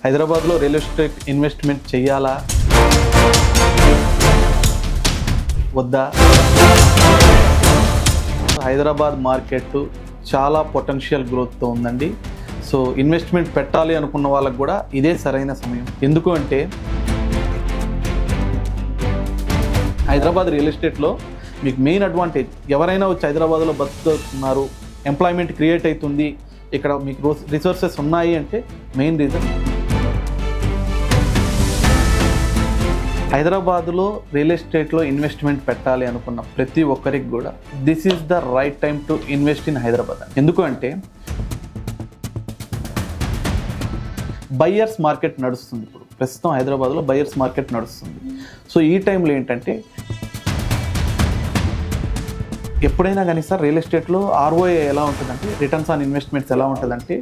హైదరాబాద్లో real estate investment చేయాలా వద్దా? హైదరాబాద్ మార్కెట్ చాలా పొటెన్షియల్ గ్రోత్తో ఉందండి. సో ఇన్వెస్ట్మెంట్ పెట్టాలి అనుకున్న వాళ్ళకు కూడా ఇదే సరైన సమయం. ఎందుకు అంటే హైదరాబాద్ రియల్ ఎస్టేట్లో మీకు మెయిన్ అడ్వాంటేజ్, ఎవరైనా వచ్చి హైదరాబాద్లో బతుకుతున్నారు, ఎంప్లాయ్మెంట్ క్రియేట్ అవుతుంది, ఇక్కడ మీకు రిసోర్సెస్ ఉన్నాయి అంటే మెయిన్ రీజన్ హైదరాబాద్లో రియల్ ఎస్టేట్లో ఇన్వెస్ట్మెంట్ పెట్టాలి అనుకున్న ప్రతి ఒక్కరికి కూడా this is the right time to invest in Hyderabad. ఎందుకు అంటే బయ్యర్స్ మార్కెట్ నడుస్తుంది. ఇప్పుడు ప్రస్తుతం హైదరాబాద్లో బయ్యర్స్ మార్కెట్ నడుస్తుంది. సో ఈ టైంలో ఏంటంటే ఎప్పుడైనా కానీ సార్ రియల్ ఎస్టేట్లో ఆర్ఓఏ ఎలా ఉంటుందంటే, రిటర్న్స్ ఆన్ ఇన్వెస్ట్మెంట్స్ ఎలా ఉంటుందంటే,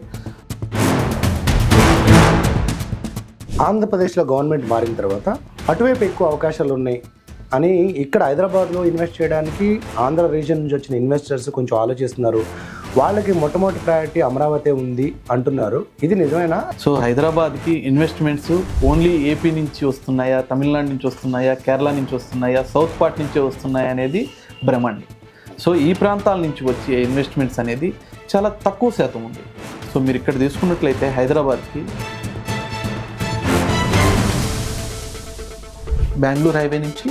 ఆంధ్రప్రదేశ్లో గవర్నమెంట్ మారిన తర్వాత అటువైపు ఎక్కువ అవకాశాలు ఉన్నాయి అని ఇక్కడ హైదరాబాద్లో ఇన్వెస్ట్ చేయడానికి ఆంధ్ర రీజన్ నుంచి వచ్చిన ఇన్వెస్టర్స్ కొంచెం ఆలోచిస్తున్నారు. వాళ్ళకి మొట్టమొదటి ప్రయారిటీ అమరావతి ఉంది అంటున్నారు. ఇది నిజమేనా? సో హైదరాబాద్కి ఇన్వెస్ట్మెంట్స్ ఓన్లీ ఏపీ నుంచి వస్తున్నాయా, తమిళనాడు నుంచి వస్తున్నాయా, కేరళ నుంచి వస్తున్నాయా, సౌత్ పార్ట్ నుంచే వస్తున్నాయా అనేది భ్రమండి. సో ఈ ప్రాంతాల నుంచి వచ్చే ఇన్వెస్ట్మెంట్స్ అనేది చాలా తక్కువ శాతం ఉంది. సో మీరు ఇక్కడ తీసుకున్నట్లయితే హైదరాబాద్కి బెంగళూరు హైవే నుంచి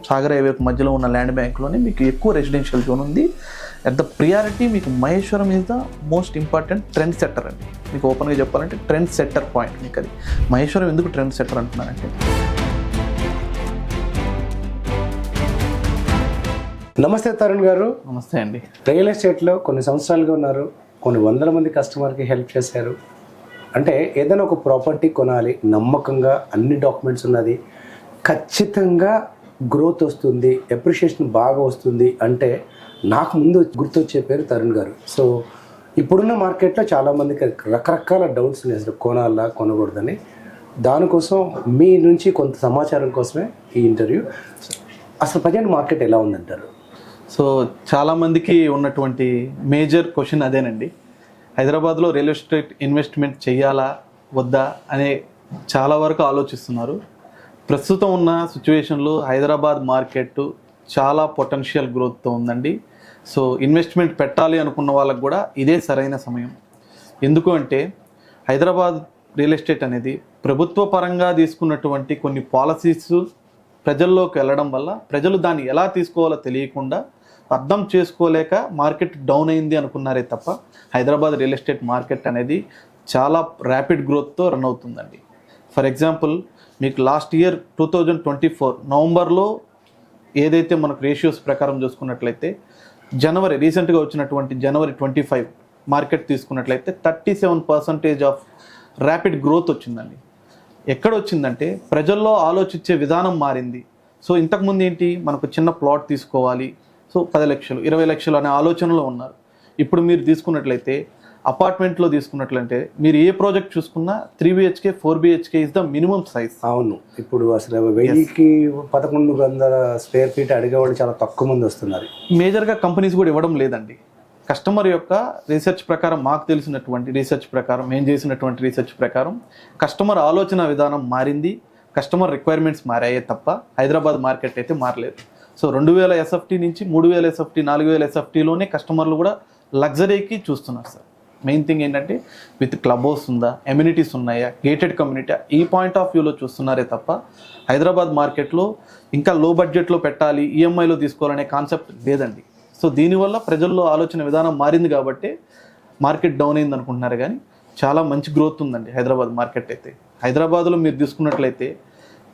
సాగర్ హైవేకి మధ్యలో ఉన్న ల్యాండ్ బ్యాంక్లోనే మీకు ఎక్కువ రెసిడెన్షియల్ జోన్ ఉంది. అట్ ద ప్రియారిటీ మీకు Maheshwaram is the most important trend setter అండి. మీకు ఓపెన్గా చెప్పాలంటే ట్రెండ్ సెట్టర్ పాయింట్ మీకు అది. మహేశ్వరం ఎందుకు ట్రెండ్ సెట్టర్ అంటున్నారంటే, నమస్తే తరుణ్ గారు. నమస్తే అండి. రియల్ ఎస్టేట్లో కొన్ని సంవత్సరాలుగా ఉన్నారు, కొన్ని వందల మంది కస్టమర్కి హెల్ప్ చేశారు. అంటే ఏదైనా ఒక ప్రాపర్టీ కొనాలి, నమ్మకంగా అన్ని డాక్యుమెంట్స్ ఉన్నది, ఖచ్చితంగా గ్రోత్ వస్తుంది, ఎప్రిషియేషన్ బాగా వస్తుంది అంటే నాకు ముందు గుర్తొచ్చే పేరు తరుణ్ గారు. సో ఇప్పుడున్న మార్కెట్లో చాలామందికి రకరకాల డౌట్స్ ఉన్నాయి, అసలు కొనాలా కొనకూడదని. దానికోసం మీ నుంచి కొంత సమాచారం కోసమే ఈ ఇంటర్వ్యూ. అసలు ప్రజెంట్ మార్కెట్ ఎలా ఉందంటారు? సో చాలామందికి ఉన్నటువంటి మేజర్ క్వశ్చన్ అదేనండి. హైదరాబాద్లో రియల్ ఎస్టేట్ ఇన్వెస్ట్మెంట్ చేయాలా వద్దా అనే చాలా వరకు ఆలోచిస్తున్నారు. ప్రస్తుతం ఉన్న సిచ్యువేషన్లో హైదరాబాద్ మార్కెట్ చాలా పొటెన్షియల్ గ్రోత్తో ఉందండి. సో ఇన్వెస్ట్మెంట్ పెట్టాలి అనుకున్న వాళ్ళకు కూడా ఇదే సరైన సమయం. ఎందుకు అంటే హైదరాబాద్ రియల్ ఎస్టేట్ అనేది ప్రభుత్వ పరంగా తీసుకున్నటువంటి కొన్ని పాలసీస్ ప్రజల్లోకి వెళ్ళడం వల్ల ప్రజలు దాన్ని ఎలా తీసుకోవాలో తెలియకుండా, అర్థం చేసుకోలేక మార్కెట్ డౌన్ అయింది అనుకున్నారే తప్ప హైదరాబాద్ రియల్ ఎస్టేట్ మార్కెట్ అనేది చాలా ర్యాపిడ్ గ్రోత్తో రన్ అవుతుందండి. ఫర్ ఎగ్జాంపుల్, మీకు లాస్ట్ ఇయర్ 2024 నవంబర్లో ఏదైతే మనకు రేషియోస్ ప్రకారం చూసుకున్నట్లయితే జనవరి రీసెంట్గా వచ్చినటువంటి జనవరి 25 మార్కెట్ తీసుకున్నట్లయితే 37% ఆఫ్ ర్యాపిడ్ గ్రోత్ వచ్చిందండి. ఎక్కడ వచ్చిందంటే ప్రజల్లో ఆలోచించే విధానం మారింది. సో ఇంతకుముందు ఏంటి, మనకు చిన్న ప్లాట్ తీసుకోవాలి, సో 10 లక్షలు 20 లక్షలు అనే ఆలోచనలో ఉన్నారు. ఇప్పుడు మీరు తీసుకున్నట్లయితే అపార్ట్మెంట్లో తీసుకున్నట్లయితే మీరు ఏ ప్రాజెక్ట్ చూసుకున్నా 3 BHK 4 BHK is the minimum size. అవును, ఇప్పుడు అసలు 1000కి 1100 స్క్వేర్ ఫీట్ అడిగేవాళ్ళు చాలా తక్కువ మంది వస్తున్నారు. మేజర్గా కంపెనీస్ కూడా ఇవ్వడం లేదండి. కస్టమర్ యొక్క రీసెర్చ్ ప్రకారం, మాకు తెలిసినటువంటి రీసెర్చ్ ప్రకారం, మేము చేసినటువంటి రీసెర్చ్ ప్రకారం కస్టమర్ ఆలోచన విధానం మారింది, కస్టమర్ రిక్వైర్మెంట్స్ మారాయే తప్ప హైదరాబాద్ మార్కెట్ అయితే మారలేదు. సో 2000 SFT నుంచి 3000 SFT 4000 SFTలోనే కస్టమర్లు కూడా లగ్జరీకి చూస్తున్నారు సార్. మెయిన్ థింగ్ ఏంటంటే విత్ క్లబ్ హౌస్ ఉందా, ఎమ్యూనిటీస్ ఉన్నాయా, గేటెడ్ కమ్యూనిటీ, ఈ పాయింట్ ఆఫ్ వ్యూలో చూస్తున్నారే తప్ప హైదరాబాద్ మార్కెట్లో ఇంకా లో బడ్జెట్లో పెట్టాలి, ఈఎంఐలో తీసుకోవాలనే కాన్సెప్ట్ లేదండి. సో దీనివల్ల ప్రజల్లో ఆలోచన విధానం మారింది కాబట్టి మార్కెట్ డౌన్ అయింది అనుకుంటున్నారు. కానీ చాలా మంచి గ్రోత్ ఉందండి హైదరాబాద్ మార్కెట్ అయితే. హైదరాబాద్లో మీరు తీసుకున్నట్లయితే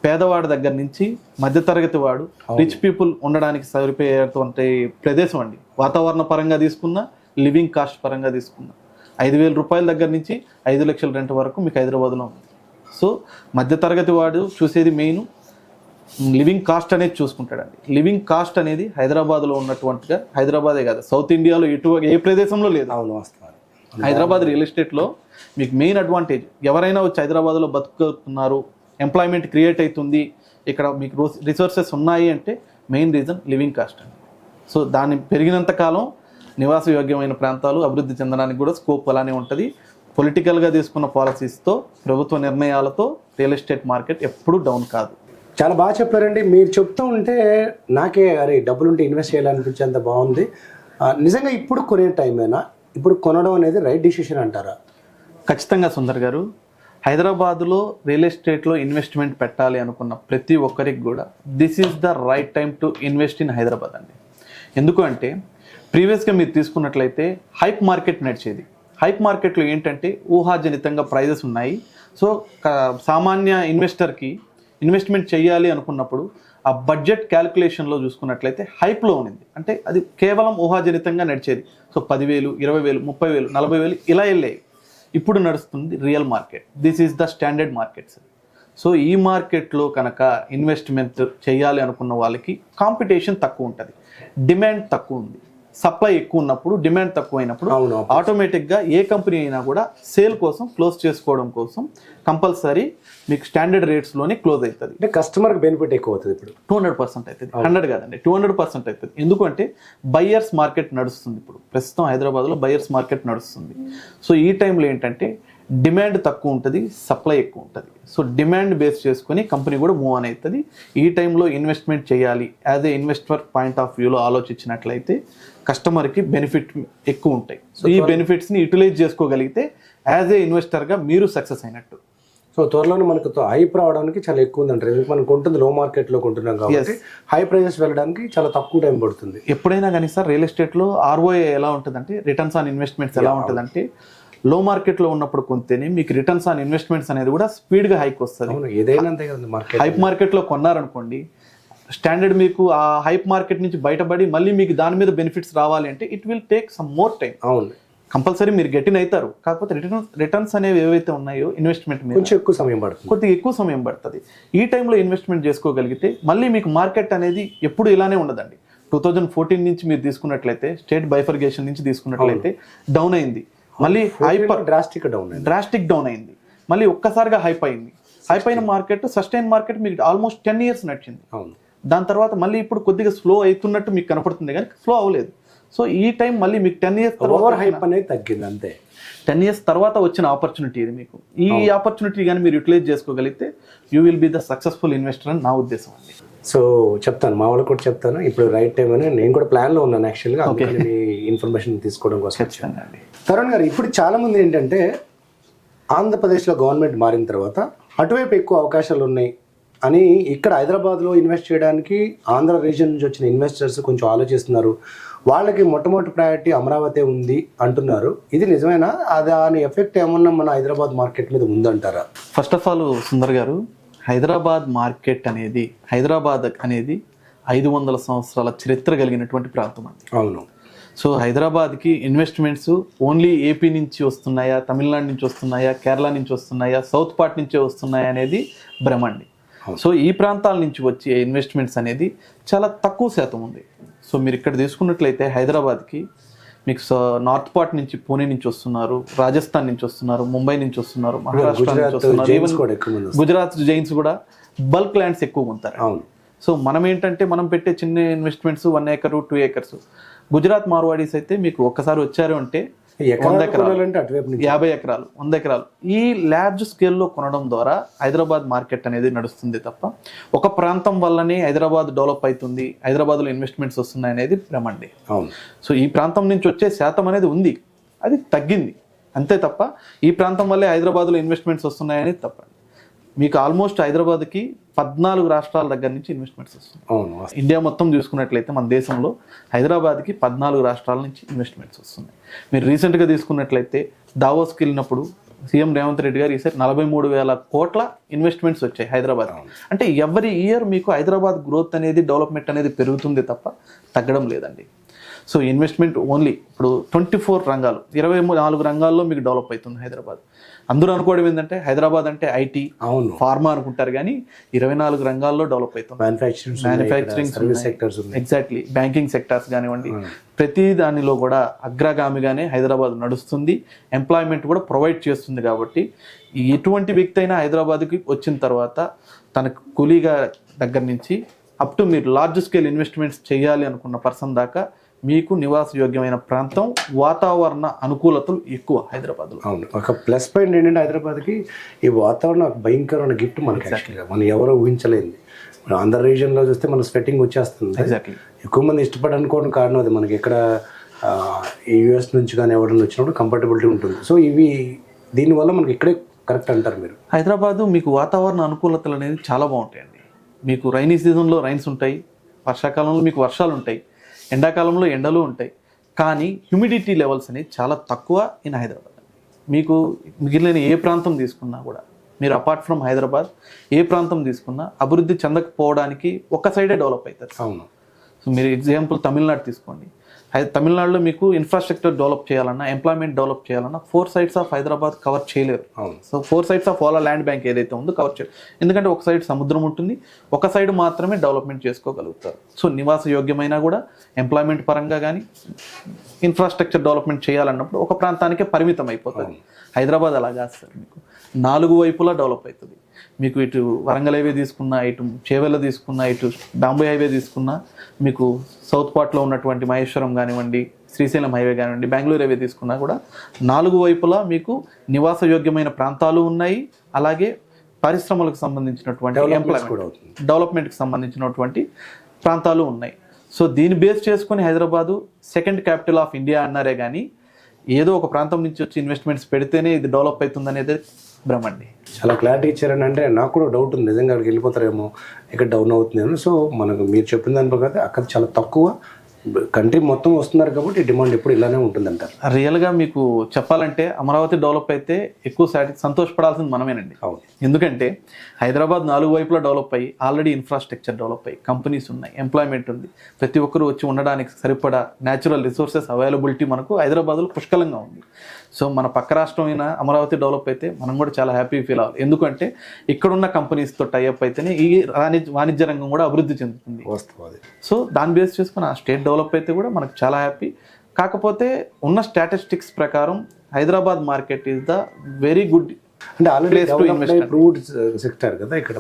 పేదవాడి దగ్గర నుంచి మధ్యతరగతి వాడు, రిచ్ పీపుల్ ఉండడానికి సరిపోయేటువంటి ప్రదేశం అండి. వాతావరణ పరంగా తీసుకున్నా, లివింగ్ కాస్ట్ పరంగా తీసుకున్నా 5,000 రూపాయల దగ్గర నుంచి 5 లక్షల రెంట్ వరకు మీకు హైదరాబాద్లో ఉంది. సో మధ్యతరగతి వాడు చూసేది మెయిన్ లివింగ్ కాస్ట్ అనేది చూసుకుంటాడండి. లివింగ్ కాస్ట్ అనేది హైదరాబాద్లో ఉన్నటువంటిగా, హైదరాబాదే కాదు సౌత్ ఇండియాలో ఏ ప్రదేశంలో లేదు. అవును, హైదరాబాద్ రియల్ ఎస్టేట్లో మీకు మెయిన్ అడ్వాంటేజ్, ఎవరైనా వచ్చి హైదరాబాద్లో బతుకుతున్నారు, ఎంప్లాయ్మెంట్ క్రియేట్ అవుతుంది, ఇక్కడ మీకు రిసోర్సెస్ ఉన్నాయి అంటే మెయిన్ రీజన్ లివింగ్ కాస్ట్ అండి. సో దాన్ని పెరిగినంత కాలం నివాస యోగ్యమైన ప్రాంతాలు అభివృద్ధి చెందడానికి కూడా స్కోప్ అలానే ఉంటుంది. పొలిటికల్గా తీసుకున్న పాలసీస్తో, ప్రభుత్వ నిర్ణయాలతో రియల్ ఎస్టేట్ మార్కెట్ ఎప్పుడూ డౌన్ కాదు. చాలా బాగా చెప్పారండి. మీరు చెప్తూ ఉంటే నాకే అరే డబ్బులుంటే ఇన్వెస్ట్ చేయాలనిపించేంత బాగుంది. నిజంగా ఇప్పుడు కొనే టైమేనా? ఇప్పుడు కొనడం అనేది రైట్ డిసిషన్ అంటారా? ఖచ్చితంగా సుందర్ గారు, హైదరాబాద్లో రియల్ ఎస్టేట్లో ఇన్వెస్ట్మెంట్ పెట్టాలి అనుకున్న ప్రతి ఒక్కరికి కూడా this is the right time to invest in Hyderabad అండి. ఎందుకు అంటే ప్రీవియస్గా మీరు తీసుకున్నట్లయితే హైప్ మార్కెట్ నడిచేది. హైప్ మార్కెట్లో ఏంటంటే ఊహాజనితంగా ప్రైజెస్ ఉన్నాయి. సో సామాన్య ఇన్వెస్టర్కి ఇన్వెస్ట్మెంట్ చేయాలి అనుకున్నప్పుడు ఆ బడ్జెట్ క్యాలిక్యులేషన్లో చూసుకున్నట్లయితే హైప్లో ఉన్నింది. అంటే అది కేవలం ఊహాజనితంగా నడిచేది. సో 10,000, 20,000, 30,000, 40,000 ఇలా వెళ్ళాయి. ఇప్పుడు నడుస్తుంది real market. This is the standard markets. So ఈ మార్కెట్లో కనుక ఇన్వెస్ట్మెంట్ చేయాలి అనుకున్న వాళ్ళకి కాంపిటీషన్ తక్కువ ఉంటుంది, డిమాండ్ తక్కువ ఉంది. సప్లై ఎక్కువ ఉన్నప్పుడు, డిమాండ్ తక్కువ అయినప్పుడు ఆటోమేటిక్గా ఏ కంపెనీ అయినా కూడా సేల్ కోసం, క్లోజ్ చేసుకోవడం కోసం కంపల్సరీ మీకు స్టాండర్డ్ రేట్స్లోనే క్లోజ్ అవుతుంది. అంటే కస్టమర్కి బెనిఫిట్ ఎక్కువ అవుతుంది. ఇప్పుడు 200% అవుతుంది, 100 కాదండి, 200% అవుతుంది. ఎందుకంటే బయ్యర్స్ మార్కెట్ నడుస్తుంది. ఇప్పుడు ప్రస్తుతం హైదరాబాద్లో బయ్యర్స్ మార్కెట్ నడుస్తుంది. సో ఈ టైంలో ఏంటంటే డిమాండ్ తక్కువ ఉంటుంది, సప్లై ఎక్కువ ఉంటుంది. సో డిమాండ్ బేస్ చేసుకొని కంపెనీ కూడా మూవ్ ఆన్ అవుతుంది. ఈ టైంలో ఇన్వెస్ట్మెంట్ చేయాలి as a investor point of వ్యూలో ఆలోచించినట్లయితే కస్టమర్కి బెనిఫిట్ ఎక్కువ ఉంటాయి. సో ఈ బెనిఫిట్స్ని యూటిలైజ్ చేసుకోగలిగితే యాజ్ ఏ ఇన్వెస్టర్గా మీరు సక్సెస్ అయినట్టు. సో త్వరలోనే మనకు హైప్ రావడానికి చాలా ఎక్కువ ఉందంటారు. మనకు ఉంటుంది లో మార్కెట్లో కొంటున్నాం కాబట్టి హై ప్రైజెస్ వెళ్ళడానికి చాలా తక్కువ టైం పడుతుంది. ఎప్పుడైనా కానీ సార్ రియల్ ఎస్టేట్లో ROI ఎలా ఉంటుందంటే, రిటర్న్స్ ఆన్ ఇన్వెస్ట్మెంట్స్ ఎలా ఉంటుందంటే, లో మార్కెట్లో ఉన్నప్పుడు కొంటేనే మీకు రిటర్న్స్ ఆన్ ఇన్వెస్ట్మెంట్స్ అనేది కూడా స్పీడ్గా హైక్ వస్తుంది. ఏదైనా అంతే కదా. హైప్ మార్కెట్లో కొన్నారనుకోండి, స్టాండర్డ్ మీకు ఆ హైప్ మార్కెట్ నుంచి బయటపడి మళ్ళీ మీకు దాని మీద బెనిఫిట్స్ రావాలి అంటే it will take some more time. అవును, కంపల్సరీ మీరు గెటిన్ అవుతారు. కాకపోతే రిటర్న్స్ అనేవి ఏవైతే ఉన్నాయో ఇన్వెస్ట్మెంట్ మీద కొంచెం ఎక్కువ సమయం పడుతుంది, కొద్దిగా ఎక్కువ సమయం పడుతుంది. ఈ టైంలో ఇన్వెస్ట్మెంట్ చేసుకోగలిగితే మళ్ళీ మీకు మార్కెట్ అనేది ఎప్పుడు ఇలానే ఉండదండి. 2014 నుంచి మీరు తీసుకున్నట్లయితే, స్టేట్ బైఫర్గేషన్ నుంచి తీసుకున్నట్లయితే డౌన్ అయింది, మళ్ళీ డ్రాస్టిక్ డౌన్ అయింది, మళ్ళీ ఒక్కసారిగా హైప్ అయింది. హైప్ అయిన మార్కెట్, సస్టైన్ మార్కెట్ మీకు ఆల్మోస్ట్ 10 years నడిచింది. దాని తర్వాత మళ్ళీ ఇప్పుడు కొద్దిగా స్లో అవుతున్నట్టు మీకు కనపడుతుంది కానీ స్లో అవ్వలేదు. సో ఈ టైం మళ్ళీ మీకు 10 years తర్వాత హైప్ అనేది తగ్గింది అంతే. 10 years తర్వాత వచ్చిన ఆపర్చునిటీ ఇది. మీకు ఈ ఆపర్చునిటీ కానీ మీరు యూటిలైజ్ చేసుకోగలిగితే you will be the successful investor అని నా ఉద్దేశం అండి. సో చెప్తాను, మా వాళ్ళకి కూడా చెప్తాను. ఇప్పుడు రైట్ టైం అని నేను కూడా ప్లాన్లో ఉన్నాను యాక్చువల్గా, మీ ఇన్ఫర్మేషన్ తీసుకోవడం కోసం. తరుణ్ గారు, ఇప్పుడు చాలామంది ఏంటంటే ఆంధ్రప్రదేశ్లో గవర్నమెంట్ మారిన తర్వాత అటువైపు ఎక్కువ అవకాశాలు ఉన్నాయి అని ఇక్కడ హైదరాబాద్లో ఇన్వెస్ట్ చేయడానికి ఆంధ్ర రీజన్ నుంచి వచ్చిన ఇన్వెస్టర్స్ కొంచెం ఆలోచిస్తున్నారు. వాళ్ళకి మొట్టమొదటి ప్రయారిటీ అమరావతి ఉంది అంటున్నారు. ఇది నిజమేనా? దాని ఎఫెక్ట్ ఏమన్నా మన హైదరాబాద్ మార్కెట్ మీద ఉందంటారా? ఫస్ట్ ఆఫ్ ఆల్ సుందర్ గారు, హైదరాబాద్ మార్కెట్ అనేది, హైదరాబాద్ అనేది 500 సంవత్సరాల చరిత్ర కలిగినటువంటి ప్రాంతం అండి. అవును. సో హైదరాబాద్కి ఇన్వెస్ట్మెంట్స్ ఓన్లీ ఏపీ నుంచి వస్తున్నాయా, తమిళనాడు నుంచి వస్తున్నాయా, కేరళ నుంచి వస్తున్నాయా, సౌత్ పార్ట్ నుంచే వస్తున్నాయా అనేది భ్రమండి. సో ఈ ప్రాంతాల నుంచి వచ్చే ఇన్వెస్ట్మెంట్స్ అనేది చాలా తక్కువ శాతం ఉంది. సో మీరు ఇక్కడ తీసుకున్నట్లయితే హైదరాబాద్కి మీకు నార్త్ పార్ట్ నుంచి, పూణే నుంచి వస్తున్నారు, రాజస్థాన్ నుంచి వస్తున్నారు, ముంబై నుంచి వస్తున్నారు, మహారాష్ట్ర నుంచి వస్తున్నారు, గుజరాత్ జైన్స్ కూడా బల్క్ ల్యాండ్స్ ఎక్కువగా ఉంటారు. సో మనం ఏంటంటే మనం పెట్టే చిన్న investments 1 acre 2 acres. Gujarat Marwadis అయితే మీకు ఒక్కసారి వచ్చారు అంటే 100 ఎకరాలు, 50 ఎకరాలు, 100 ఎకరాలు ఈ లార్జ్ స్కేల్లో కొనడం ద్వారా హైదరాబాద్ మార్కెట్ అనేది నడుస్తుంది తప్ప ఒక ప్రాంతం వల్లనే హైదరాబాద్ డెవలప్ అవుతుంది, హైదరాబాద్లో ఇన్వెస్ట్మెంట్స్ వస్తున్నాయి అనేది భ్రమండి. సో ఈ ప్రాంతం నుంచి వచ్చే శాతం అనేది ఉంది, అది తగ్గింది అంతే తప్ప ఈ ప్రాంతం వల్లే హైదరాబాద్లో ఇన్వెస్ట్మెంట్స్ వస్తున్నాయనేది తప్పండి. మీకు ఆల్మోస్ట్ హైదరాబాద్కి 14 రాష్ట్రాల దగ్గర నుంచి ఇన్వెస్ట్మెంట్స్ వస్తున్నాయి. ఇండియా మొత్తం చూసుకున్నట్లయితే మన దేశంలో హైదరాబాద్కి 14 రాష్ట్రాల నుంచి ఇన్వెస్ట్మెంట్స్ వస్తున్నాయి. మీరు రీసెంట్గా తీసుకున్నట్లయితే దావోస్కి వెళ్ళినప్పుడు సీఎం రేవంత్ రెడ్డి గారు ఈసారి 43,000 కోట్ల ఇన్వెస్ట్మెంట్స్ వచ్చాయి హైదరాబాద్. అంటే ఎవ్రీ ఇయర్ మీకు హైదరాబాద్ గ్రోత్ అనేది, డెవలప్మెంట్ అనేది పెరుగుతుంది తప్ప తగ్గడం లేదండి. సో ఇన్వెస్ట్మెంట్ ఓన్లీ ఇప్పుడు 24 రంగాలు, 24 రంగాల్లో మీకు డెవలప్ అవుతుంది హైదరాబాద్. అందరూ అనుకోవడం ఏంటంటే హైదరాబాద్ అంటే ఐటీ, ఫార్మా అనుకుంటారు కానీ 24 రంగాల్లో డెవలప్ అవుతుంది. మ్యానుఫ్యాక్చరింగ్, ఎగ్జాక్ట్లీ, బ్యాంకింగ్ సెక్టార్స్ కానివ్వండి, ప్రతి దానిలో కూడా అగ్రగామిగానే హైదరాబాద్ నడుస్తుంది. ఎంప్లాయ్మెంట్ కూడా ప్రొవైడ్ చేస్తుంది. కాబట్టి ఎటువంటి వ్యక్తి అయినా హైదరాబాద్కి వచ్చిన తర్వాత తనకు కూలీగా దగ్గర నుంచి అప్ టు మీరు లార్జ్ స్కేల్ ఇన్వెస్ట్మెంట్స్ చేయాలి అనుకున్న పర్సన్ దాకా మీకు నివాసయోగ్యమైన ప్రాంతం, వాతావరణ అనుకూలతలు ఎక్కువ హైదరాబాద్లో. అవును, ఒక ప్లస్ పాయింట్ ఏంటంటే హైదరాబాద్కి ఈ వాతావరణం ఒక భయంకరమైన గిఫ్ట్ మనకి. యాక్చువల్గా మనం ఎవరో ఊహించలేదు. మన ఆంధ్ర రీజియన్లో చూస్తే మన స్వెట్టింగ్ వచ్చేస్తుంది. ఎగ్జాక్ట్లీ. ఎక్కువ మంది ఇష్టపడనుకోవడం కారణం అది. మనకి ఇక్కడ యూఎస్ నుంచి కానీ ఎవరైనా వచ్చినప్పుడు కంఫర్టబిలిటీ ఉంటుంది. సో ఇవి దీనివల్ల మనకి ఇక్కడే కరెక్ట్ అంటారు మీరు. హైదరాబాదు మీకు వాతావరణ అనుకూలతలు అనేది చాలా బాగుంటాయండి. మీకు రైనీ సీజన్లో రైన్స్ ఉంటాయి, వర్షాకాలంలో మీకు వర్షాలు ఉంటాయి, ఎండాకాలంలో ఎండలు ఉంటాయి. కానీ హ్యూమిడిటీ లెవెల్స్ అనేది చాలా తక్కువ ఇన్ హైదరాబాద్. మీకు మిగిలిన ఏ ప్రాంతం తీసుకున్నా కూడా, మీరు అపార్ట్ ఫ్రమ్ హైదరాబాద్ ఏ ప్రాంతం తీసుకున్నా అభివృద్ధి చెందకపోవడానికి ఒక సైడే డెవలప్ అవుతుంది. అవును. సో మీరు ఎగ్జాంపుల్ తమిళనాడు తీసుకోండి. తమిళనాడులో మీకు ఇన్ఫ్రాస్ట్రక్చర్ డెవలప్ చేయాలన్నా, ఎంప్లాయ్మెంట్ డెవలప్ చేయాలన్నా 4 sides ఆఫ్ హైదరాబాద్ కవర్ చేయలేరు. So 4 sides of Ola land bank ఏదైతే ఉందో కవర్ చేయరు. ఎందుకంటే ఒక సైడ్ సముద్రం ఉంటుంది, ఒక సైడ్ మాత్రమే డెవలప్మెంట్ చేసుకోగలుగుతారు. సో నివాస యోగ్యమైనా కూడా ఎంప్లాయ్మెంట్ పరంగా కానీ ఇన్ఫ్రాస్ట్రక్చర్ డెవలప్మెంట్ చేయాలన్నప్పుడు ఒక ప్రాంతానికే పరిమితం అయిపోతుంది. హైదరాబాద్ అలా కాదు సార్, మీకు 4 వైపులా డెవలప్ అవుతుంది. మీకు ఇటు వరంగల్ హైవే తీసుకున్నా, ఇటు చేవెళ్ళ తీసుకున్నా, ఇటు బాంబే హైవే తీసుకున్నా, మీకు సౌత్ పార్ట్లో ఉన్నటువంటి మహేశ్వరం కానివ్వండి, శ్రీశైలం హైవే కానివ్వండి, బెంగళూరు హైవే తీసుకున్నా కూడా 4 వైపులా మీకు నివాసయోగ్యమైన ప్రాంతాలు ఉన్నాయి. అలాగే పరిశ్రమలకు సంబంధించినటువంటి డెవలప్మెంట్కి సంబంధించినటువంటి ప్రాంతాలు ఉన్నాయి. సో దీన్ని బేస్ చేసుకొని Hyderabad second capital of India అన్నారే కానీ ఏదో ఒక ప్రాంతం నుంచి వచ్చి ఇన్వెస్ట్మెంట్స్ పెడితేనే ఇది డెవలప్ అవుతుంది అనేది భ్రమండి. చాలా క్లారిటీ ఇచ్చారని. అంటే నాకు కూడా డౌట్ ఉంది, నిజంగా అక్కడికి వెళ్ళిపోతారేమో, ఇక్కడ డౌన్ అవుతుందేమో. సో మనకు మీరు చెప్పిన దాని ప్రకారం అక్కడ చాలా తక్కువ, కంట్రీ మొత్తం వస్తున్నారు కాబట్టి డిమాండ్ ఎప్పుడు ఇలానే ఉంటుందంటారు. రియల్గా మీకు చెప్పాలంటే అమరావతి డెవలప్ అయితే ఎక్కువ సంతోషపడాల్సింది మనమేనండి. అవును. ఎందుకంటే హైదరాబాద్ 4 వైపులా డెవలప్ అయ్యి ఆల్రెడీ ఇన్ఫ్రాస్ట్రక్చర్ డెవలప్ అయ్యి కంపెనీస్ ఉన్నాయి, ఎంప్లాయ్మెంట్ ఉంది, ప్రతి ఒక్కరు వచ్చి ఉండడానికి సరిపడా న్యాచురల్ రిసోర్సెస్ అవైలబిలిటీ మనకు హైదరాబాద్లో పుష్కలంగా ఉంది. సో మన పక్క రాష్ట్రం అయిన అమరావతి డెవలప్ అయితే మనం కూడా చాలా హ్యాపీ ఫీల్ అవ్వాలి. ఎందుకంటే ఇక్కడున్న కంపెనీస్తో టైఅప్ అయితేనే ఈ వాణిజ్య రంగం కూడా అభివృద్ధి చెందుతుంది. సో దాన్ని బేస్ చేసుకుని ఆ స్టేట్ డెవలప్ అయితే కూడా మనకు చాలా హ్యాపీ. కాకపోతే ఉన్న స్టాటిస్టిక్స్ ప్రకారం Hyderabad market is the very good, అంటే ఆల్రెడీ ప్రూవ్డ్ సెక్టర్ కదా ఇక్కడ.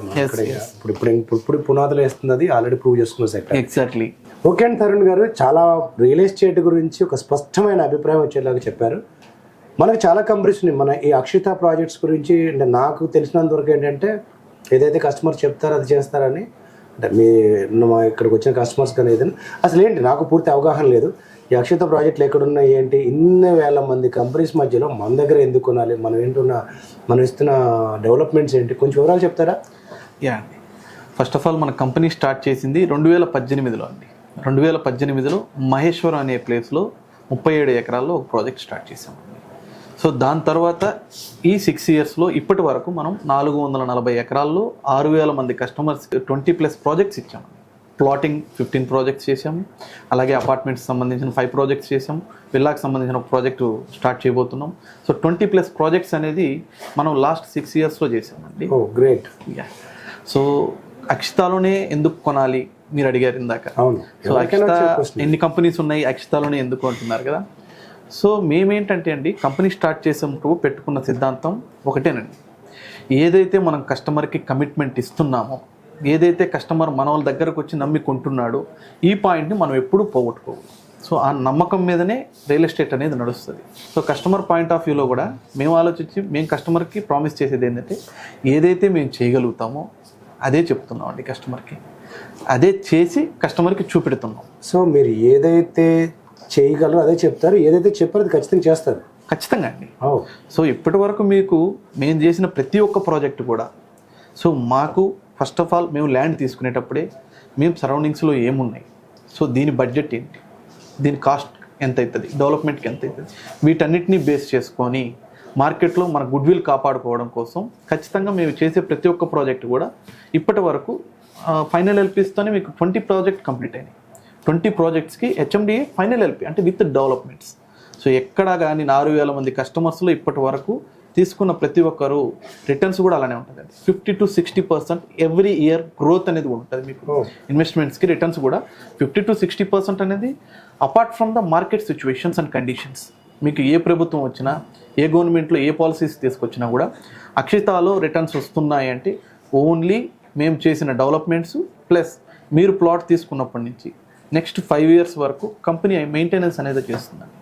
ఇప్పుడు పునాదులు వేస్తుంది, అది ఆల్రెడీ ప్రూవ్ చేసుకున్న సెక్టర్. ఎగ్జాక్ట్లీ. ఓకే అండి తరుణ్ గారు, చాలా రియల్ ఎస్టేట్ గురించి ఒక స్పష్టమైన అభిప్రాయం వచ్చేలాగా చెప్పారు. మనకు చాలా కంపెనీస్ ఉన్నాయి. మన ఈ అక్షిత ప్రాజెక్ట్స్ గురించి అంటే నాకు తెలిసినంత వరకు ఏంటంటే ఏదైతే కస్టమర్ చెప్తారో అది చేస్తారని, అంటే మా ఇక్కడికి వచ్చిన కస్టమర్స్ కానీ ఏదైనా అసలు ఏంటి నాకు పూర్తి అవగాహన లేదు. ఈ అక్షిత ప్రాజెక్టులు ఎక్కడున్నాయి ఏంటి, ఇన్ని వేల మంది కంపెనీస్ మధ్యలో మన దగ్గర ఎందుకు కొనాలి, మనం ఇస్తున్న డెవలప్మెంట్స్ ఏంటి, కొంచెం వివరాలు చెప్తారా? యా అండి, ఫస్ట్ ఆఫ్ ఆల్ మన కంపెనీ స్టార్ట్ చేసింది 2018లో అండి. 2018లో మహేశ్వరం అనే ప్లేస్లో 37 ఎకరాల్లో ఒక ప్రాజెక్ట్ స్టార్ట్ చేసామండి. సో దాని తర్వాత ఈ 6 yearsలో ఇప్పటి వరకు మనం 440 ఎకరాల్లో 6,000 మంది కస్టమర్స్ 20+ ప్రాజెక్ట్స్ ఇచ్చాము. ప్లాటింగ్ 15 ప్రాజెక్ట్స్ చేసాము, అలాగే అపార్ట్మెంట్స్ సంబంధించిన 5 ప్రాజెక్ట్స్ చేసాము, విల్లాకి సంబంధించిన ఒక ప్రాజెక్టు స్టార్ట్ చేయబోతున్నాం. సో 20+ ప్రాజెక్ట్స్ అనేది మనం లాస్ట్ 6 yearsలో చేసామండి. ఓ గ్రేట్. యా. సో అక్షితాలోనే ఎందుకు కొనాలి మీరు అడిగారు ఇందాక. సో అక్షిత ఎన్ని కంపెనీస్ ఉన్నాయి, అక్షితాలోనే ఎందుకు అంటున్నారు కదా. సో మేమేంటంటే అండి, కంపెనీ స్టార్ట్ చేసినప్పుడు పెట్టుకున్న సిద్ధాంతం ఒకటేనండి. ఏదైతే మనం కస్టమర్కి కమిట్మెంట్ ఇస్తున్నామో, ఏదైతే కస్టమర్ మన వాళ్ళ దగ్గరకు వచ్చి నమ్మి కొంటున్నాడో, ఈ పాయింట్ని మనం ఎప్పుడూ పోగొట్టుకోవాలి. సో ఆ నమ్మకం మీదనే రియల్ ఎస్టేట్ అనేది నడుస్తుంది. సో కస్టమర్ పాయింట్ ఆఫ్ వ్యూలో కూడా మేము ఆలోచించి మేము కస్టమర్కి ప్రామిస్ చేసేది ఏంటంటే, ఏదైతే మేము చేయగలుగుతామో అదే చెప్తున్నాం అండి కస్టమర్కి, అదే చేసి కస్టమర్కి చూపెడుతున్నాం. సో మీరు ఏదైతే చేయగలరు అదే చెప్తారు, ఏదైతే చెప్పారో అది ఖచ్చితంగా చేస్తారు. ఖచ్చితంగా అండి. సో ఇప్పటి వరకు మీకు మేము చేసిన ప్రతి ఒక్క ప్రాజెక్ట్ కూడా, సో మాకు ఫస్ట్ ఆఫ్ ఆల్ మేము ల్యాండ్ తీసుకునేటప్పుడే మేము సరౌండింగ్స్లో ఏమున్నాయి, సో దీని బడ్జెట్ ఏంటి, దీని కాస్ట్ ఎంత అవుతుంది, డెవలప్మెంట్కి ఎంత అవుతుంది, వీటన్నిటిని బేస్ చేసుకొని మార్కెట్లో మన గుడ్ విల్ కాపాడుకోవడం కోసం ఖచ్చితంగా మేము చేసే ప్రతి ఒక్క ప్రాజెక్ట్ కూడా ఇప్పటి వరకు ఫైనల్ ఎల్పీస్తోనే మీకు 20 ప్రాజెక్ట్ కంప్లీట్ అయినాయి. 20 ప్రాజెక్ట్స్కి హెచ్ఎండిఏ ఫైనల్ ఎల్పీ అంటే విత్ డెవలప్మెంట్స్. సో ఎక్కడా కానీ 6,000 మంది కస్టమర్స్లో ఇప్పటి వరకు తీసుకున్న ప్రతి ఒక్కరు రిటర్న్స్ కూడా అలానే ఉంటుంది. 50 to 60% ఎవ్రీ ఇయర్ గ్రోత్ అనేది కూడా ఉంటుంది మీకు. ఇన్వెస్ట్మెంట్స్కి రిటర్న్స్ కూడా 50 to 60% అనేది apart from the market situations and conditions. మీకు ఏ ప్రభుత్వం వచ్చినా, ఏ గవర్నమెంట్లో ఏ పాలసీస్ తీసుకొచ్చినా కూడా అక్షితాలో రిటర్న్స్ వస్తున్నాయి అంటే ఓన్లీ మేము చేసిన డెవలప్మెంట్స్ ప్లస్ మీరు ప్లాట్ తీసుకున్నప్పటి నుంచి నెక్స్ట్ 5 years వరకు కంపెనీ మెయింటెనెన్స్ అనేది చేస్తుందండి.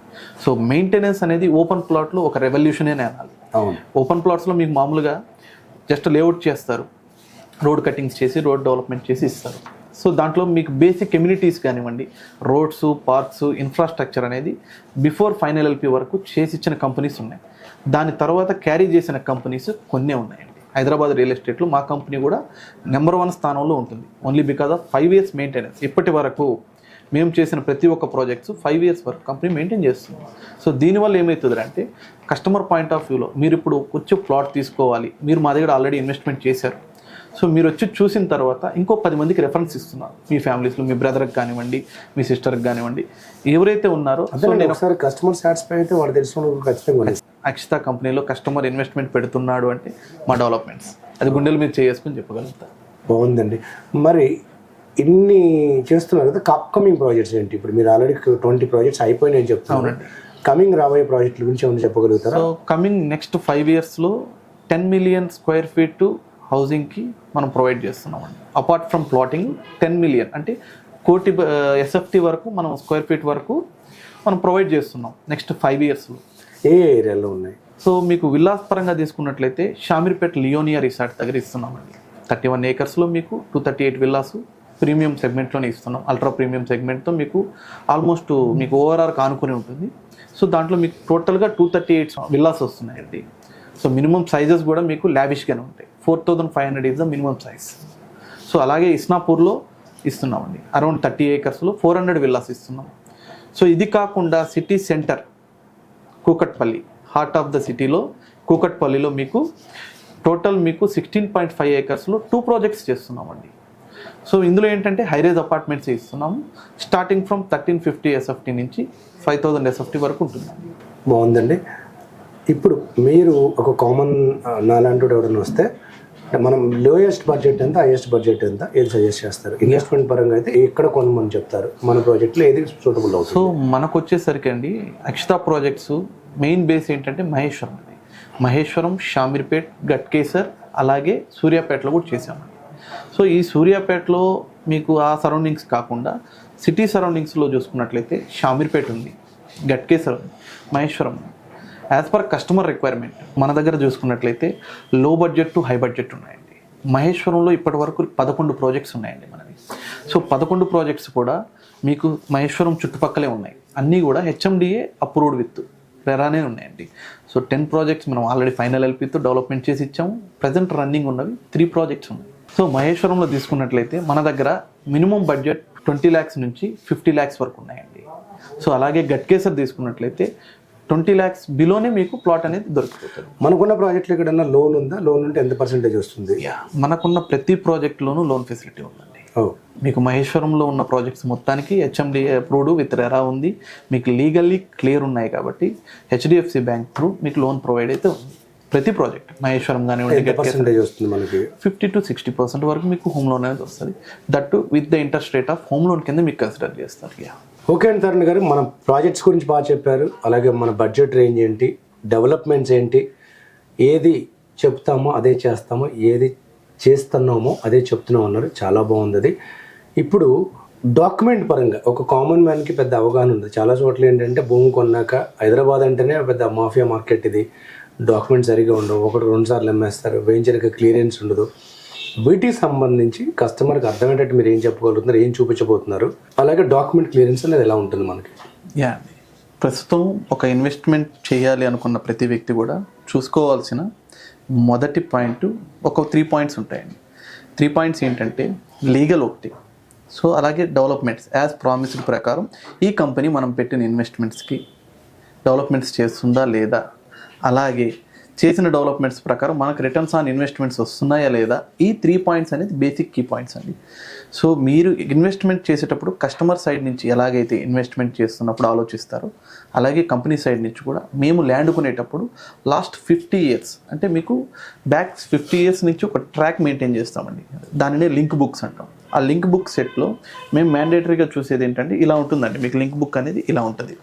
సో మెయింటెనెన్స్ అనేది ఓపెన్ ప్లాట్లో ఒక రెవల్యూషనే అనాలి. అవును. ఓపెన్ ప్లాట్స్లో మీకు మామూలుగా జస్ట్ లేఅవుట్ చేస్తారు, రోడ్ కటింగ్స్ చేసి రోడ్ డెవలప్మెంట్ చేసి ఇస్తారు. సో దాంట్లో మీకు బేసిక్ కమ్యూనిటీస్ కానివ్వండి, రోడ్స్, పార్క్స్, ఇన్ఫ్రాస్ట్రక్చర్ అనేది బిఫోర్ ఫైనల్ ఎల్పి వరకు చేసి ఇచ్చిన కంపెనీస్ ఉన్నాయి. దాని తర్వాత క్యారీ చేసిన కంపెనీస్ కొన్నే ఉన్నాయండి. హైదరాబాద్ రియల్ ఎస్టేట్లో మా కంపెనీ కూడా నెంబర్ 1 స్థానంలో ఉంటుంది. Only because of 5 years maintenance. ఇప్పటి వరకు మేము చేసిన ప్రతి ఒక్క ప్రాజెక్ట్స్ 5 years వరకు కంపెనీ మెయింటైన్ చేస్తుంది. సో దీనివల్ల ఏమవుతుంది అంటే కస్టమర్ పాయింట్ ఆఫ్ వ్యూలో మీరు ఇప్పుడు వచ్చి ప్లాట్ తీసుకోవాలి, మీరు మా దగ్గర ఆల్రెడీ ఇన్వెస్ట్మెంట్ చేశారు. సో మీరు వచ్చి చూసిన తర్వాత ఇంకో 10 మందికి రెఫరెన్స్ ఇస్తున్నారు. మీ ఫ్యామిలీస్లో మీ బ్రదర్కి కానివ్వండి, మీ సిస్టర్కి కానివ్వండి, ఎవరైతే ఉన్నారో. సో నేను ఒకసారి కస్టమర్ సాటిస్ఫై అయితే వాడు తెలుసుకున్న ఖచ్చితంగా అక్షిత కంపెనీలో కస్టమర్ ఇన్వెస్ట్మెంట్ పెడుతున్నాడు అంటే మా డెవలప్మెంట్స్ అది గుండెలు మీరు చేసుకుని చెప్పగలుగుతారు. బాగుందండి. మరి ఇన్ని చేస్తున్నారు కదా, అప్కమింగ్ ప్రాజెక్ట్స్ ఏంటి? ఇప్పుడు మీరు ఆల్రెడీ 20 ప్రాజెక్ట్స్ అయిపోయినాయని చెప్తున్నారు. కమింగ్ రాబోయే ప్రాజెక్టుల గురించి ఏమైనా చెప్పగలుగుతారా? So coming next 5 yearsలో 10 million square feet హౌసింగ్కి మనం ప్రొవైడ్ చేస్తున్నామండి. అపార్ట్ ఫ్రమ్ ప్లాటింగ్ 10 million అంటే 1 కోటి SFT వరకు మనం స్క్వేర్ ఫీట్ వరకు మనం ప్రొవైడ్ చేస్తున్నాం నెక్స్ట్ 5 yearsలో. ఏ ఏరియాలో ఉన్నాయి? సో మీకు విల్లాస్ పరంగా తీసుకున్నట్లయితే షామీర్పేట్ లియోనియా రిసార్ట్ దగ్గర ఇస్తున్నామండి. 31 acresలో మీకు 238 విల్లాస్ ప్రీమియం సెగ్మెంట్లోనే ఇస్తున్నాం. అల్ట్రా ప్రీమియం సెగ్మెంట్తో మీకు ఆల్మోస్ట్ మీకు ఓవరాల్ ఆనుకుని ఉంటుంది. సో దాంట్లో మీకు టోటల్గా 238 విల్లాస్ వస్తున్నాయండి. సో మినిమం సైజెస్ కూడా మీకు లావిష్గానే ఉంటాయి. 4500 is the minimum size. So అలాగే ఇస్నాపూర్లో ఇస్తున్నామండి. అరౌండ్ 30 acresలో 400 విల్లాస్ ఇస్తున్నాం. సో ఇది కాకుండా city centre Kukatpally, heart of the సిటీలో కూకట్పల్లిలో మీకు టోటల్ మీకు 16.5 acresలో 2 projects చేస్తున్నామండి. సో ఇందులో ఏంటంటే హైరేజ్ అపార్ట్మెంట్స్ ఇస్తున్నాము. స్టార్టింగ్ ఫ్రమ్ 1350 SFT నుంచి 5000 SFT వరకు ఉంటుందండి. బాగుందండి. ఇప్పుడు మీరు ఒక కామన్ నాలాంటి ఎవరైనా వస్తే మనం లోయెస్ట్ బడ్జెట్ ఎంత, హైయెస్ట్ బడ్జెట్ ఎంత, ఏది సజెస్ట్ చేస్తారు? ఇన్వెస్ట్మెంట్ పరంగా అయితే ఎక్కడ కొనమని చెప్తారు? మన ప్రాజెక్ట్లో ఏది సూటబుల్ అవుతుంది? సో మనకు వచ్చేసరికి అండి అక్షిత ప్రాజెక్ట్స్ మెయిన్ బేస్ ఏంటంటే మహేశ్వరం అండి. మహేశ్వరం, షామీర్పేట్, గట్కేసర్, అలాగే సూర్యాపేటలో కూడా చేసామండి. సో ఈ సూర్యాపేటలో మీకు ఆ సరౌండింగ్స్ కాకుండా సిటీ సరౌండింగ్స్లో చూసుకున్నట్లయితే షామీర్పేట ఉంది, గట్కేసర్ ఉంది, మహేశ్వరం ఉంది. యాజ్ పర్ కస్టమర్ రిక్వైర్మెంట్ మన దగ్గర చూసుకున్నట్లయితే లో బడ్జెట్ టు హై బడ్జెట్ ఉన్నాయండి. మహేశ్వరంలో ఇప్పటి వరకు 11 ప్రాజెక్ట్స్ ఉన్నాయండి మనవి. సో 11 ప్రాజెక్ట్స్ కూడా మీకు మహేశ్వరం చుట్టుపక్కలే ఉన్నాయి. అన్నీ కూడా HMDA అప్రూవ్డ్ విత్ రెరానే ఉన్నాయండి. సో 10 ప్రాజెక్ట్స్ మనం ఆల్రెడీ ఫైనల్ ఎల్పితో డెవలప్మెంట్ చేసి ఇచ్చాము. ప్రజెంట్ రన్నింగ్ ఉన్నవి 3 ప్రాజెక్ట్స్ ఉన్నాయి. సో మహేశ్వరంలో తీసుకున్నట్లయితే మన దగ్గర మినిమం బడ్జెట్ 20 lakhs నుంచి 50 lakhs వరకు ఉన్నాయండి. సో అలాగే గట్కేసర్ తీసుకున్నట్లయితే 20 lakhs బిలోనే మీకు ప్లాట్ అనేది దొరికిపోతుంది. మనకున్న ప్రాజెక్టులు ఎక్కడన్నా లోన్ ఉందా? లోన్ ఉంటే ఎంత పర్సెంటేజ్ వస్తుంది? మనకున్న ప్రతి ప్రాజెక్ట్లోనూ లోన్ ఫెసిలిటీ ఉందండి. మీకు మహేశ్వరంలో ఉన్న ప్రాజెక్ట్స్ మొత్తానికి HMDA అప్రూవ్డ్ విత్ రెరా ఉంది. మీకు లీగల్లీ క్లియర్ ఉన్నాయి కాబట్టి HDFC బ్యాంక్ త్రూ మీకు లోన్ ప్రొవైడ్ అయితే ఉంది. ప్రతి ప్రాజెక్ట్ మహేశ్వరం కానివ్వండి పర్సెంటేజ్ వస్తుంది మనకి 50 to 60% వరకు మీకు హోమ్ లోన్ అనేది వస్తుంది. That with the interest rate of home loan కింద మీకు కన్సిడర్ చేస్తారు. ఓకే అండి తరుణ్ గారు, మన ప్రాజెక్ట్స్ గురించి బాగా చెప్పారు. అలాగే మన బడ్జెట్ రేంజ్ ఏంటి, డెవలప్మెంట్స్ ఏంటి, ఏది చెప్తామో అదే చేస్తామో, ఏది చేస్తున్నామో అదే చెప్తున్నాం అన్నారు. చాలా బాగుంది అది. ఇప్పుడు డాక్యుమెంట్ పరంగా ఒక కామన్ మ్యాన్కి పెద్ద అవగాహన ఉంది. చాలా చోట్ల ఏంటంటే భూమి కొన్నాక హైదరాబాద్ అంటేనే పెద్ద మాఫియా మార్కెట్ ఇది. డాక్యుమెంట్ సరిగా ఉండవు, 1-2 సార్లు అమ్మేస్తారు, వేయించడానికి క్లియరెన్స్ ఉండదు. వీటికి సంబంధించి కస్టమర్కి అర్థమయ్యేటట్టు మీరు ఏం చెప్పగలుగుతున్నారు, ఏం చూపించబోతున్నారు, అలాగే డాక్యుమెంట్ క్లియరెన్స్ అనేది ఎలా ఉంటుంది మనకి? ప్రస్తుతం ఒక ఇన్వెస్ట్మెంట్ చేయాలి అనుకున్న ప్రతి వ్యక్తి కూడా చూసుకోవాల్సిన మొదటి పాయింట్ ఒక 3 points ఉంటాయండి. 3 points ఏంటంటే లీగల్ ఒకటి, సో అలాగే డెవలప్మెంట్స్. యాజ్ ప్రామిస్డ్ ప్రకారం ఈ కంపెనీ మనం పెట్టిన ఇన్వెస్ట్మెంట్స్కి డెవలప్మెంట్స్ చేస్తుందా లేదా, అలాగే చేసిన డెవలప్మెంట్స్ ప్రకారం మనకు రిటర్న్స్ ఆన్ ఇన్వెస్ట్మెంట్స్ వస్తున్నాయా లేదా. ఈ 3 points అనేది బేసిక్ కీ పాయింట్స్ అండి. సో మీరు ఇన్వెస్ట్మెంట్ చేసేటప్పుడు కస్టమర్ సైడ్ నుంచి ఎలాగైతే ఇన్వెస్ట్మెంట్ చేస్తున్నప్పుడు ఆలోచిస్తారో, అలాగే కంపెనీ సైడ్ నుంచి కూడా మేము ల్యాండ్ కొనేటప్పుడు లాస్ట్ 50 years అంటే మీకు బ్యాక్ 50 years నుంచి ఒక ట్రాక్ మెయింటైన్ చేస్తామండి. దానినే లింక్ బుక్స్ అంటాం. ఆ లింక్ బుక్ సెట్లో మేము మ్యాండేటరీగా చూసేది ఏంటంటే ఇలా ఉంటుందండి. మీకు లింక్ బుక్ అనేది ఇలా ఉంటుంది.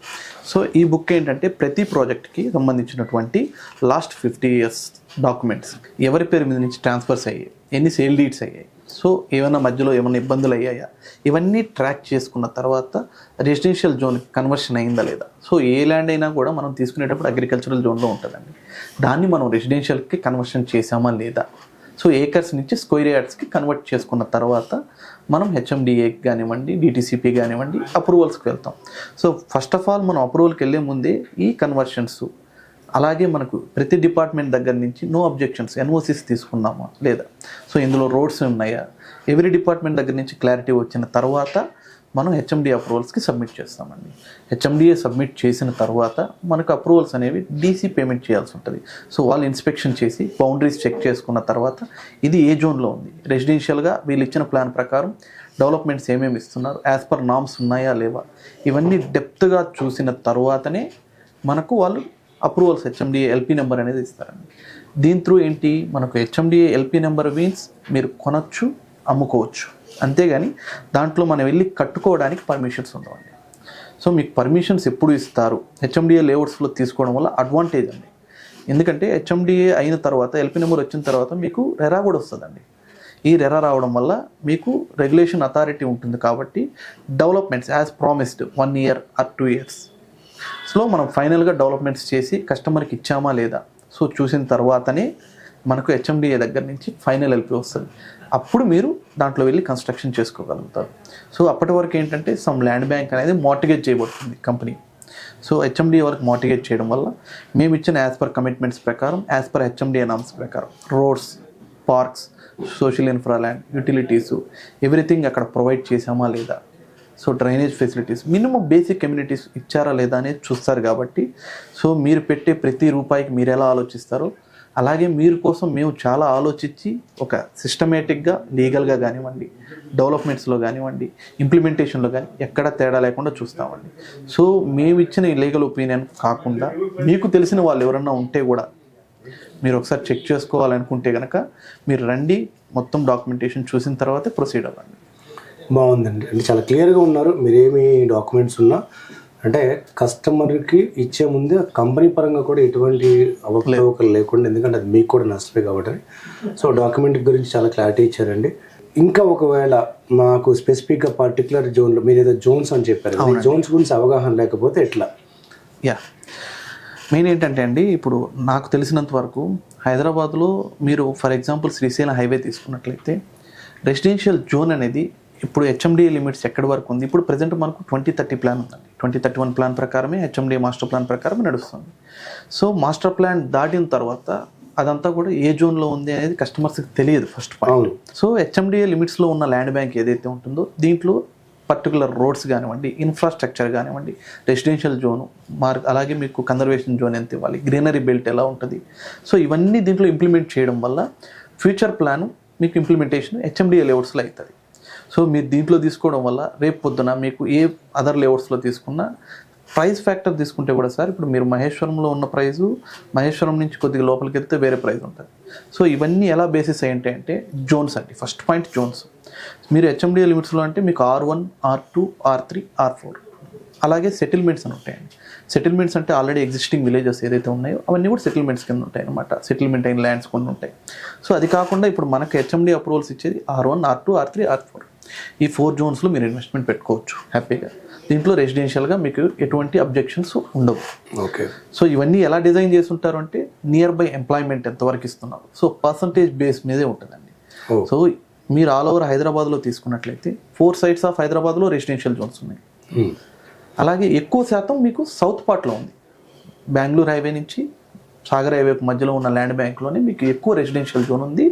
సో ఈ బుక్ ఏంటంటే ప్రతి ప్రాజెక్ట్కి సంబంధించినటువంటి లాస్ట్ 50 years డాక్యుమెంట్స్, ఎవరి పేరు మీద నుంచి ట్రాన్స్ఫర్స్ అయ్యాయి, ఎన్ని సేల్ డీడ్స్ అయ్యాయి, సో ఏమైనా మధ్యలో ఏమైనా ఇబ్బందులు అయ్యాయా, ఇవన్నీ ట్రాక్ చేసుకున్న తర్వాత రెసిడెన్షియల్ జోన్ కన్వర్షన్ అయిందా లేదా. సో ఏ ల్యాండ్ అయినా కూడా మనం తీసుకునేటప్పుడు అగ్రికల్చరల్ జోన్లో ఉంటుందండి. దాన్ని మనం రెసిడెన్షియల్కి కన్వర్షన్ చేసామా లేదా, సో ఏకర్స్ నుంచి స్క్వేర్ యార్డ్స్కి కన్వర్ట్ చేసుకున్న తర్వాత మనం హెచ్ఎండిఏకి కానివ్వండి, డిటీసీపీ కానివ్వండి అప్రూవల్స్కి వెళ్తాం. సో ఫస్ట్ ఆఫ్ ఆల్ మనం అప్రూవల్కి వెళ్ళే ముందే ఈ కన్వర్షన్స్, అలాగే మనకు ప్రతి డిపార్ట్మెంట్ దగ్గర నుంచి నో అబ్జెక్షన్స్ ఎన్ఓసిస్ తీసుకున్నామా లేదా, సో ఇందులో రోడ్స్ ఉన్నాయా, ఎవ్రీ డిపార్ట్మెంట్ దగ్గర నుంచి క్లారిటీ వచ్చిన తర్వాత మనం హెచ్ఎండిఏ అప్రూవల్స్కి సబ్మిట్ చేస్తామండి. హెచ్ఎండిఏ సబ్మిట్ చేసిన తర్వాత మనకు అప్రూవల్స్ అనేవి డీసీ పేమెంట్ చేయాల్సి ఉంటుంది. సో వాళ్ళు ఇన్స్పెక్షన్ చేసి బౌండరీస్ చెక్ చేసుకున్న తర్వాత ఇది ఏ జోన్లో ఉంది, రెసిడెన్షియల్గా వీళ్ళు ఇచ్చిన ప్లాన్ ప్రకారం డెవలప్మెంట్స్ ఏమేమి ఇస్తున్నారు, యాజ్ పర్ నామ్స్ ఉన్నాయా లేవా, ఇవన్నీ డెప్త్గా చూసిన తర్వాతనే మనకు వాళ్ళు అప్రూవల్స్ హెచ్ఎండిఏ ఎల్పీ నెంబర్ అనేది ఇస్తారండి. దీని త్రూ ఏంటి, మనకు హెచ్ఎండిఏ ఎల్పీ నెంబర్ మీన్స్ మీరు కొనచ్చు, అమ్ముకోవచ్చు, అంతేగాని దాంట్లో మనం వెళ్ళి కట్టుకోవడానికి పర్మిషన్స్ ఉండవండి. సో మీకు పర్మిషన్స్ ఎప్పుడు ఇస్తారు, హెచ్ఎండిఏ లేఅవుట్స్లో తీసుకోవడం వల్ల అడ్వాంటేజ్ అండి. ఎందుకంటే హెచ్ఎండిఏ అయిన తర్వాత ఎల్పీ నెంబర్ వచ్చిన తర్వాత మీకు రెరా కూడా వస్తుందండి. ఈ రెరా రావడం వల్ల మీకు రెగ్యులేషన్ అథారిటీ ఉంటుంది కాబట్టి developments as promised 1 year or 2 years so మనం ఫైనల్గా డెవలప్మెంట్స్ చేసి కస్టమర్కి ఇచ్చామా లేదా, సో చూసిన తర్వాతనే మనకు హెచ్ఎండిఏ దగ్గర నుంచి ఫైనల్ ఎల్పీ వస్తుంది. అప్పుడు మీరు దాంట్లో వెళ్ళి కన్స్ట్రక్షన్ చేసుకోగలుగుతారు. సో అప్పటి వరకు ఏంటంటే సమ్ ల్యాండ్ బ్యాంక్ అనేది మార్టిగేజ్ చేయబడుతుంది కంపెనీ. సో హెచ్ఎండిఏ వరకు మార్టిగేజ్ చేయడం వల్ల మేము ఇచ్చిన యాజ్ పర్ కమిట్మెంట్స్ ప్రకారం, యాజ్ పర్ హెచ్ఎండిఏ నామ్స్ ప్రకారం roads, parks, social infra land, utilities everything అక్కడ ప్రొవైడ్ చేసామా లేదా, so drainage facilities, minimum basic communities ఇచ్చారా లేదా అనేది చూస్తారు. కాబట్టి సో మీరు పెట్టే ప్రతి రూపాయికి మీరు ఎలా ఆలోచిస్తారో అలాగే మీరు కోసం మేము చాలా ఆలోచించి ఒక సిస్టమేటిక్గా లీగల్గా కానివ్వండి, డెవలప్మెంట్స్లో కానివ్వండి, ఇంప్లిమెంటేషన్లో కానీ ఎక్కడ తేడా లేకుండా చూస్తామండి. సో మేము ఇచ్చిన లీగల్ ఒపీనియన్ కాకుండా మీకు తెలిసిన వాళ్ళు ఎవరన్నా ఉంటే కూడా మీరు ఒకసారి చెక్ చేసుకోవాలనుకుంటే కనుక మీరు రండి, మొత్తం డాక్యుమెంటేషన్ చూసిన తర్వాతే ప్రొసీడ్ అవ్వండి. బాగుందండి, అంటే చాలా క్లియర్గా ఉన్నారు. మీరేమి డాక్యుమెంట్స్ ఉన్నా అంటే కస్టమర్కి ఇచ్చే ముందే కంపెనీ పరంగా కూడా ఎటువంటి అవకతవకలు లేకుండా, ఎందుకంటే అది మీకు కూడా నష్టమే కాబట్టి. సో డాక్యుమెంట్ గురించి చాలా క్లారిటీ ఇచ్చారండి. ఇంకా ఒకవేళ మాకు స్పెసిఫిక్గా పర్టికులర్ జోన్లో మీరు ఏదో జోన్స్ అని చెప్పారు, జోన్స్ గురించి అవగాహన లేకపోతే ఎట్లా? మెయిన్ ఏంటంటే అండి, ఇప్పుడు నాకు తెలిసినంత వరకు హైదరాబాద్లో మీరు ఫర్ ఎగ్జాంపుల్ శ్రీశైలం హైవే తీసుకున్నట్లయితే రెసిడెన్షియల్ జోన్ అనేది ఇప్పుడు హెచ్ఎండిఏ లిమిట్స్ ఎక్కడి వరకు ఉంది, ఇప్పుడు ప్రజెంట్ మనకు 2030 ప్లాన్ ఉందండి. 2031 ప్లాన్ ప్రకారమే హెచ్ఎండిఏ మాస్టర్ ప్లాన్ ప్రకారం నడుస్తుంది. సో మాస్టర్ ప్లాన్ దాటిన తర్వాత అదంతా కూడా ఏ జోన్లో ఉంది అనేది కస్టమర్స్కి తెలియదు ఫస్ట్ పాయింట్. సో హెచ్ఎండిఏ లిమిట్స్లో ఉన్న ల్యాండ్ బ్యాంక్ ఏదైతే ఉంటుందో దీంట్లో పర్టికులర్ రోడ్స్ కానివ్వండి, ఇన్ఫ్రాస్ట్రక్చర్ కానివ్వండి, రెసిడెన్షియల్ జోను అలాగే మీకు కన్జర్వేషన్ జోన్ ఎంత ఇవ్వాలి, గ్రీనరీ బెల్ట్ ఎలా ఉంటుంది, సో ఇవన్నీ దీంట్లో ఇంప్లిమెంట్ చేయడం వల్ల ఫ్యూచర్ ప్లాన్ మీకు ఇంప్లిమెంటేషన్ హెచ్ఎండిఏ లేఅవుట్స్లో అవుతుంది. సో మీరు దీంట్లో తీసుకోవడం వల్ల రేపు పొద్దున మీకు ఏ అదర్ లేఅవుట్స్లో తీసుకున్నా ప్రైస్ ఫ్యాక్టర్ తీసుకుంటే కూడా సార్, ఇప్పుడు మీరు మహేశ్వరంలో ఉన్న ప్రైజు మహేశ్వరం నుంచి కొద్దిగా లోపలికి వెళ్తే వేరే ప్రైస్ ఉంటుంది. సో ఇవన్నీ ఎలా బేసిస్ అయ్యింటాయి అంటే జోన్స్ అండి. First point zones. మీరు హెచ్ఎండిఏ లిమిట్స్లో అంటే మీకు R1, R2, R3, R4 అలాగే సెటిల్మెంట్స్ అని ఉంటాయండి. సెటిల్మెంట్స్ అంటే ఆల్రెడీ ఎగ్జిస్టింగ్ విలేజెస్ ఏదైతే ఉన్నాయో అవన్నీ కూడా సెటిల్మెంట్స్ కింద ఉంటాయి అనమాట. సెటిల్మెంట్ అయిన ల్యాండ్స్ కొన్ని ఉంటాయి. సో అది కాకుండా ఇప్పుడు మనకు హెచ్ఎండిఏ అప్రూవల్స్ ఇచ్చేది R1, R2, R3, R4 ఈ 4 జోన్స్లో మీరు ఇన్వెస్ట్మెంట్ పెట్టుకోవచ్చు హ్యాపీగా. దీంట్లో రెసిడెన్షియల్గా మీకు ఎటువంటి అబ్జెక్షన్స్ ఉండవు. ఓకే. సో ఇవన్నీ ఎలా డిజైన్ చేసి ఉంటారు అంటే నియర్ బై ఎంప్లాయ్మెంట్ ఎంతవరకు ఇస్తున్నారు, సో పర్సంటేజ్ బేస్ మీదే ఉంటుందండి. సో మీరు ఆల్ ఓవర్ హైదరాబాద్లో తీసుకున్నట్లయితే 4 sites ఆఫ్ హైదరాబాద్లో రెసిడెన్షియల్ జోన్స్ ఉన్నాయి. అలాగే ఎక్కువ శాతం మీకు సౌత్ పార్ట్లో ఉంది. బెంగళూరు హైవే నుంచి సాగర్ హైవే మధ్యలో ఉన్న ల్యాండ్ బ్యాంక్లోనే మీకు ఎక్కువ రెసిడెన్షియల్ జోన్ ఉంది.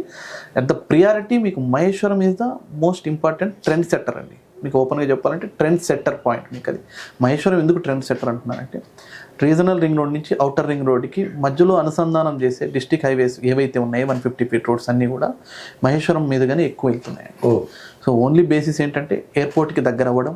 అట్ ద ప్రియారిటీ మీకు Maheshwaram is the most important trend setter అండి. మీకు ఓపెన్గా చెప్పాలంటే ట్రెండ్ సెట్టర్ పాయింట్ మీకు అది. మహేశ్వరం ఎందుకు ట్రెండ్ సెట్టర్ అంటున్నారంటే రీజనల్ రింగ్ రోడ్ నుంచి అవుటర్ రింగ్ రోడ్కి మధ్యలో అనుసంధానం చేసే డిస్ట్రిక్ట్ హైవేస్ ఏవైతే ఉన్నాయో 150 feet రోడ్స్ అన్నీ కూడా మహేశ్వరం మీదుగానే ఎక్కువ వెళ్తున్నాయి. సో ఓన్లీ బేసిస్ ఏంటంటే ఎయిర్పోర్ట్కి దగ్గర అవ్వడం,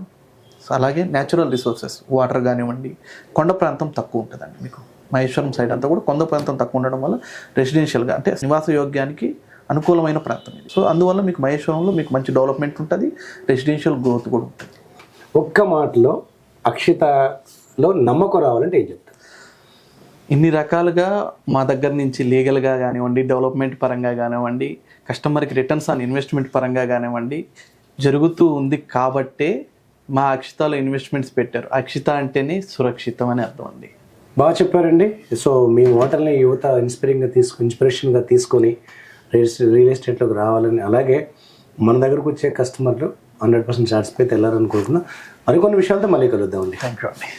అలాగే న్యాచురల్ రిసోర్సెస్ వాటర్ కానివ్వండి, కొండ ప్రాంతం తక్కువ ఉంటుందండి. మీకు మహేశ్వరం సైడ్ అంతా కూడా కొండ ప్రాంతం తక్కువ ఉండడం వల్ల రెసిడెన్షియల్గా అంటే నివాస యోగ్యానికి అనుకూలమైన ప్రాంతం ఇది. సో అందువల్ల మీకు మహేశ్వరంలో మీకు మంచి డెవలప్మెంట్ ఉంటుంది, రెసిడెన్షియల్ గ్రోత్ కూడా ఉంటుంది. ఒక్క మాటలో అక్షితలో నమ్మకం రావాలంటే ఏం చెప్తారు? ఇన్ని రకాలుగా మా దగ్గర నుంచి లీగల్గా కానివ్వండి, డెవలప్మెంట్ పరంగా కానివ్వండి, కస్టమర్కి రిటర్న్స్ ఆన్ ఇన్వెస్ట్మెంట్ పరంగా కానివ్వండి జరుగుతూ ఉంది కాబట్టే మా అక్షితాలో ఇన్వెస్ట్మెంట్స్ పెట్టారు. అక్షిత అంటేనే సురక్షితం అని అర్థం అండి. బాగా చెప్పారండి. సో మీ మాటల్ని యువత ఇన్స్పిరేషన్గా తీసుకొని రియల్ ఎస్టేట్లోకి రావాలని, అలాగే మన దగ్గరకు వచ్చే కస్టమర్లు 100% సాటిస్ఫై తెల్లారనుకుంటున్నా. మరికొన్ని విషయాలతో మళ్ళీ కలుద్దామండి. థ్యాంక్ యూ అండి.